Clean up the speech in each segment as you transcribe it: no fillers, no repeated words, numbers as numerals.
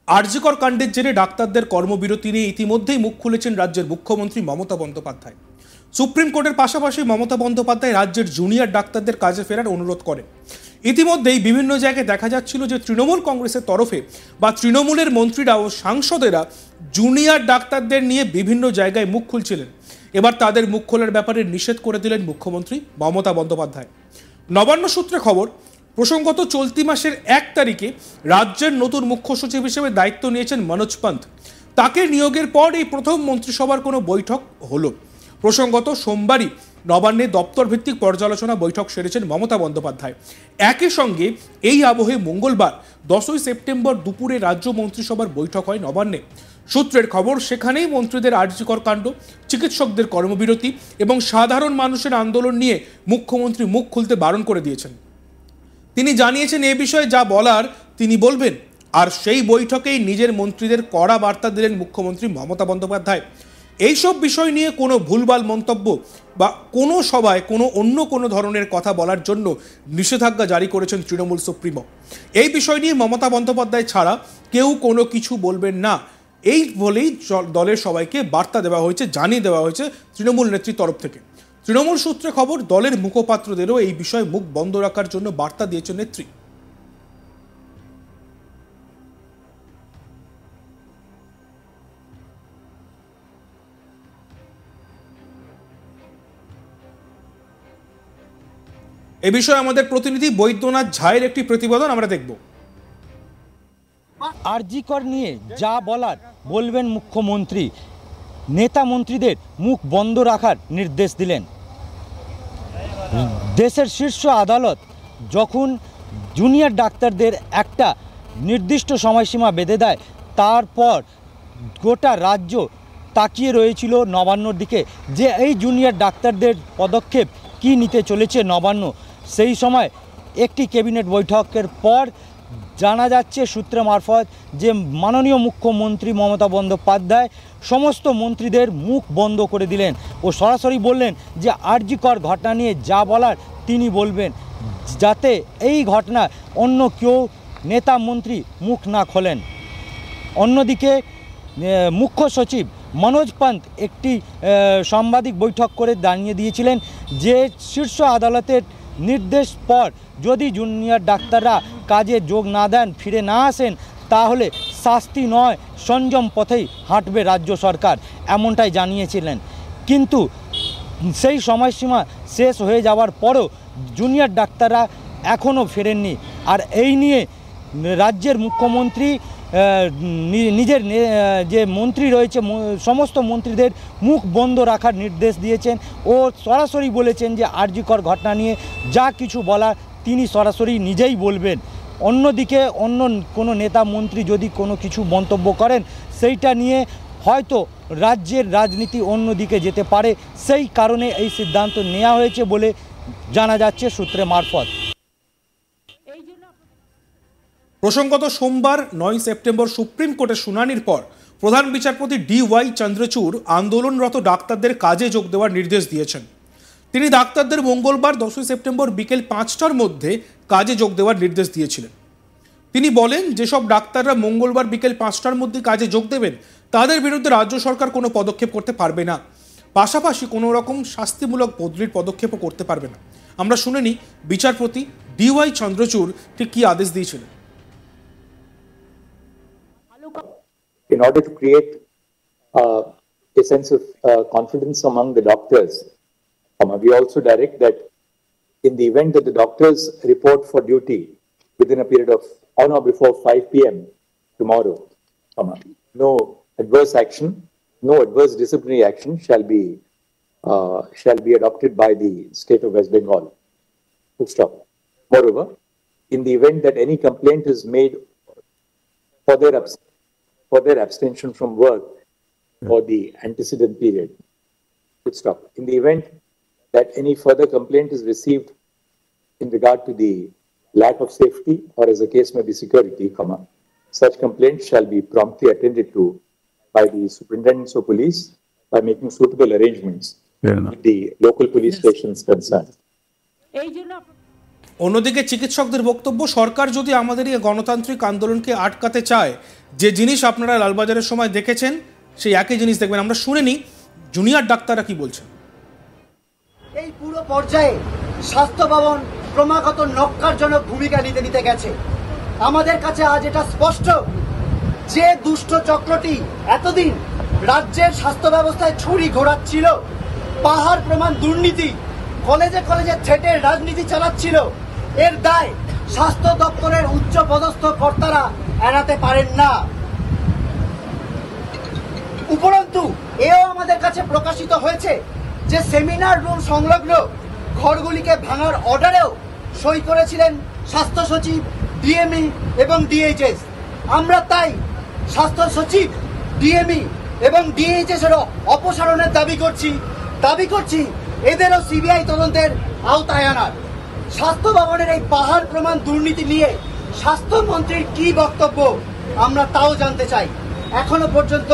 আরজিকর কাণ্ডের জেরে ডাক্তারদের কর্মবিরতি নিয়ে ইতিমধ্যেই মুখ খুলেছেন রাজ্যের মুখ্যমন্ত্রী মমতা বন্দ্যোপাধ্যায়। সুপ্রিম কোর্টের পাশাপাশি মমতা বন্দ্যোপাধ্যায় রাজ্যের জুনিয়র ডাক্তারদের কাজে ফেরার অনুরোধ করেন। ইতিমধ্যেই বিভিন্ন জায়গায় দেখা যাচ্ছিল যে তৃণমূল কংগ্রেসের তরফে বা তৃণমূলের মন্ত্রীরা ও সাংসদেরা জুনিয়র ডাক্তারদের নিয়ে বিভিন্ন জায়গায় মুখ খুলছিলেন। এবার তাদের মুখ খোলার ব্যাপারে নিষেধ করে দিলেন মুখ্যমন্ত্রী মমতা বন্দ্যোপাধ্যায়। নবান্ন সূত্রে খবর, প্রসঙ্গত চলতি মাসের 1 তারিখে রাজ্যের নতুন মুখ্য সচিব হিসেবে দায়িত্ব নিয়েছেন মনোজ পন্থ। তাকে নিয়োগের পর এই প্রথম মন্ত্রিসভার কোনো বৈঠক হলো। প্রসঙ্গত সোমবারই নবান্নে দপ্তর ভিত্তিক পর্যালোচনা বৈঠক সেরেছেন মমতা বন্দ্যোপাধ্যায়। একই সঙ্গে এই আবহে মঙ্গলবার 10ই সেপ্টেম্বর দুপুরে রাজ্য মন্ত্রিসভার বৈঠক হয় নবান্নে। সূত্রের খবর, সেখানেই মন্ত্রীদের আরজিকর কাণ্ড, চিকিৎসকদের কর্মবিরতি এবং সাধারণ মানুষের আন্দোলন নিয়ে মুখ্যমন্ত্রী মুখ খুলতে বারণ করে দিয়েছেন। তিনি জানিয়েছেন এ বিষয়ে যা বলার তিনি বলবেন। আর সেই বৈঠকেই নিজের মন্ত্রীদের কড়া বার্তা দিলেন মুখ্যমন্ত্রী মমতা বন্দ্যোপাধ্যায়। এইসব বিষয় নিয়ে কোনো ভুলভাল মন্তব্য বা কোনো সভায় অন্য কোনো ধরনের কথা বলার জন্য নিষেধাজ্ঞা জারি করেছেন তৃণমূল সুপ্রিমো। এই বিষয় নিয়ে মমতা বন্দ্যোপাধ্যায় ছাড়া কেউ কোনো কিছু বলবেন না, এই বলেই দলের সবাইকে বার্তা দেওয়া হয়েছে, জানিয়ে দেওয়া হয়েছে তৃণমূল নেত্রীর তরফ থেকে। তৃণমূল সূত্রে খবর, দলের মুখপাত্রদেরও এই বিষয়ে মুখ বন্ধ রাখার জন্য বার্তা দিয়েছেন নেত্রী। এ বিষয়ে আমাদের প্রতিনিধি বৈদ্যনাথ ঝায়ের একটি প্রতিবেদন আমরা দেখব। আরজিকর নিয়ে যা বলার বলবেন মুখ্যমন্ত্রী। নেতা মন্ত্রীদের মুখ বন্ধ রাখার নির্দেশ দিলেন। দেশের শীর্ষ আদালত যখন জুনিয়র ডাক্তারদের একটা নির্দিষ্ট সময়সীমা বেঁধে দেয়, তারপর গোটা রাজ্য তাকিয়ে রয়েছিল নবান্নর দিকে যে এই জুনিয়র ডাক্তারদের পদক্ষেপ কি নিতে চলেছে নবান্ন। সেই সময় একটি ক্যাবিনেট বৈঠকের পর জানা যাচ্ছে সূত্র মারফত যে মাননীয় মুখ্যমন্ত্রী মমতা বন্দ্যোপাধ্যায় সমস্ত মন্ত্রীদের মুখ বন্ধ করে দিলেন ও সরাসরি বললেন যে আরজিকর ঘটনা নিয়ে যা বলার তিনি বলবেন, যাতে এই ঘটনা অন্য কেউ নেতা মন্ত্রী মুখ না খোলেন। অন্যদিকে মুখ্য সচিব মনোজ পন্থ একটি সাংবাদিক বৈঠক করে জানিয়ে দিয়েছিলেন যে শীর্ষ আদালতের নির্দেশ পর যদি জুনিয়র ডাক্তাররা কাজে যোগ না দেন, ফিরে না আসেন, তাহলে শাস্তি নয় সংযম পথেই হাঁটবে রাজ্য সরকার, এমনটাই জানিয়েছিলেন। কিন্তু সেই সময়সীমা শেষ হয়ে যাওয়ার পরও জুনিয়র ডাক্তাররা এখনও ফেরেননি। আর এই নিয়ে রাজ্যের মুখ্যমন্ত্রী নিজের যে মন্ত্রী রয়েছে সমস্ত মন্ত্রীদের মুখ বন্ধ রাখার নির্দেশ দিয়েছেন ও সরাসরি বলেছেন যে আরজিকর ঘটনা নিয়ে যা কিছু বলার তিনি সরাসরি নিজেই বলবেন। অন্যদিকে অন্য কোনো নেতা মন্ত্রী যদি কোনো কিছু মন্তব্য করেন, সেইটা নিয়ে হয়তো রাজ্যের রাজনীতি অন্যদিকে যেতে পারে, সেই কারণে এই সিদ্ধান্ত নেওয়া হয়েছে বলে জানা যাচ্ছে সূত্রে মারফত। প্রসঙ্গত সোমবার 9 সেপ্টেম্বর সুপ্রিম কোর্টের শুনানির পর প্রধান বিচারপতি DY চন্দ্রচূড় আন্দোলনরত ডাক্তারদের কাজে যোগ দেওয়ার নির্দেশ দিয়েছেন। তিনি ডাক্তারদের মঙ্গলবার 10 সেপ্টেম্বর বিকেল 5টার মধ্যে কাজে যোগ দেওয়ার নির্দেশ দিয়েছিলেন। তিনি বলেন, যেসব ডাক্তাররা মঙ্গলবার বিকেল 5টার মধ্যে কাজে যোগ দেবেন তাদের বিরুদ্ধে রাজ্য সরকার কোনো পদক্ষেপ করতে পারবে না, পাশাপাশি কোনো রকম শাস্তিমূলক বদলির পদক্ষেপও করতে পারবে না। আমরা শুনে নিই বিচারপতি DY চন্দ্রচূড় ঠিক কি আদেশ দিয়েছিলেন। In order to create a sense of confidence among the doctors, we also direct that in the event that the doctors report for duty within a period of on or before 5 p.m. tomorrow, no adverse action, no adverse disciplinary action shall be adopted by the state of West Bengal. Full stop. Moreover, in the event that any complaint is made for their abstention from work for the antecedent period, full stop. In the event that any further complaint is received in regard to the lack of safety or as the case may be security, such complaints shall be promptly attended to by the superintendents of police by making suitable arrangements with the local police stations concerned. অন্যদিকে চিকিৎসকদের বক্তব্য, সরকার যদি আমাদের এই গণতান্ত্রিক আন্দোলনকে আটকাতে চায়, যে জিনিস আপনারা লালবাজারের সময় দেখেছেন সেই একই জিনিস দেখবেন। আমরা শুনে নিই জুনিয়র ডাক্তাররা কি বলছেন। এই পুরো পর্যায়ে স্বাস্থ্য ভবন ক্রমাগত নক্কারজনক ভূমিকা নিতে গেছে। আমাদের কাছে আজ এটা স্পষ্ট যে দুষ্ট চক্রটি এতদিন রাজ্যের স্বাস্থ্য ব্যবস্থায় ছুরি ঘোরাচ্ছিল, পাহাড় প্রমাণ দুর্নীতি, কলেজে কলেজে থ্রেটের রাজনীতি চালাচ্ছিল, এর দায় স্বাস্থ্য দপ্তরের উচ্চ পদস্থ কর্তারা এড়াতে পারেন না। উপরন্তু এও আমাদের কাছে প্রকাশিত হয়েছে যে সেমিনার রুম সংলগ্ন ঘরগুলিকে ভাঙার অর্ডারেও সই করেছিলেন স্বাস্থ্য সচিব, ডিএমই এবং ডিএইচএস। আমরা তাই স্বাস্থ্য সচিব, ডিএমই এবং ডিএইচএস এর অপসারণের দাবি করছি এদেরও সিবিআই তদন্তের আওতায় আনার। স্বাস্থ্য ভবনের এই পাহাড় প্রমাণ দুর্নীতি নিয়ে স্বাস্থ্যমন্ত্রীর কি বক্তব্য আমরা তাও জানতে চাই। এখনো পর্যন্ত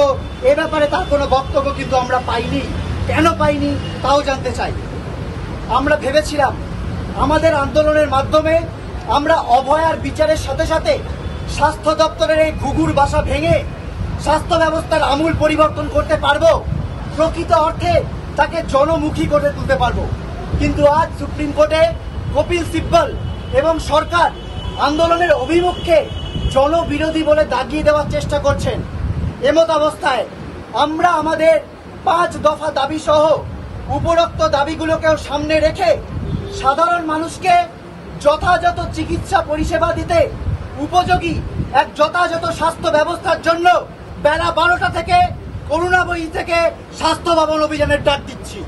এ ব্যাপারে তার কোনো বক্তব্য কিন্তু আমরা পাইনি। কেন পাইনি তাও জানতে চাই। আমরা ভেবেছিলাম আমাদের আন্দোলনের মাধ্যমে আমরা অভয়ার বিচারের সাথে সাথে স্বাস্থ্য দপ্তরের এই ঘুঘুর বাসা ভেঙে স্বাস্থ্য ব্যবস্থার আমূল পরিবর্তন করতে পারবো, প্রকৃত অর্থে তাকে জনমুখী করে তুলতে পারবো। কিন্তু আজ সুপ্রিম কোর্টে কপিল সিব্বল এবং সরকার আন্দোলনের অভিমুখকে জনবিরোধী বলে দাগিয়ে দেওয়ার চেষ্টা করছেন। এমত অবস্থায় আমরা আমাদের 5 দফা দাবি সহ উপরোক্ত দাবিগুলোকেও সামনে রেখে সাধারণ মানুষকে যথাযথ চিকিৎসা পরিষেবা দিতে উপযোগী এক যথাযথ স্বাস্থ্য ব্যবস্থার জন্য বেলা 12টা থেকে করুণাবয়ী থেকে স্বাস্থ্য ভবন অভিযানের ডাক দিচ্ছি।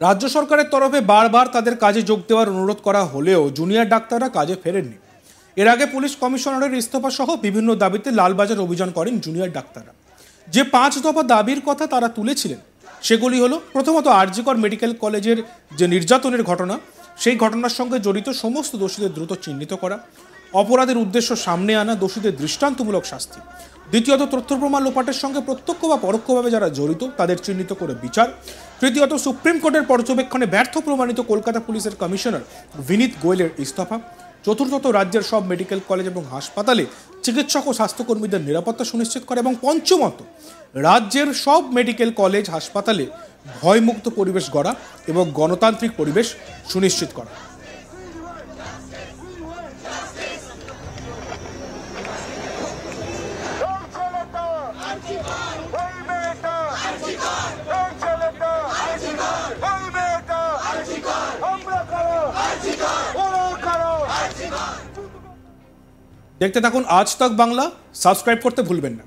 রাজ্য সরকারের তরফে বারবার তাদের কাজে যোগ দেওয়ার অনুরোধ করা হলেও জুনিয়র ডাক্তাররা কাজে ফেরেননি। এর আগে পুলিশ কমিশনারের ইস্তফা সহ বিভিন্ন দাবিতে লালবাজার অভিযান করেন জুনিয়র ডাক্তাররা। যে 5 দফা দাবির কথা তারা তুলেছিলেন সেগুলি হলো, প্রথমত আরজিকর মেডিকেল কলেজের যে নির্যাতনের ঘটনা, সেই ঘটনার সঙ্গে জড়িত সমস্ত দোষীদের দ্রুত চিহ্নিত করা, অপরাধের উদ্দেশ্য সামনে আনা, দোষীদের দৃষ্টান্তমূলক শাস্তি। দ্বিতীয়ত তথ্য প্রমাণ লোপাটের সঙ্গে প্রত্যক্ষ বা পরোক্ষভাবে যারা জড়িত তাদের চিহ্নিত করে বিচার। তৃতীয়ত সুপ্রিম কোর্টের পর্যবেক্ষণে ব্যর্থ প্রমাণিত কলকাতা পুলিশের কমিশনার বিনীত গোয়েলের ইস্তফা। চতুর্থত রাজ্যের সব মেডিকেল কলেজ এবং হাসপাতালে চিকিৎসক ও স্বাস্থ্যকর্মীদের নিরাপত্তা সুনিশ্চিত করা। এবং পঞ্চমত রাজ্যের সব মেডিকেল কলেজ হাসপাতালে ভয়মুক্ত পরিবেশ গড়া এবং গণতান্ত্রিক পরিবেশ সুনিশ্চিত করা। দেখতে থাকুন আজ তক বাংলা, সাবস্ক্রাইব করতে ভুলবেন না।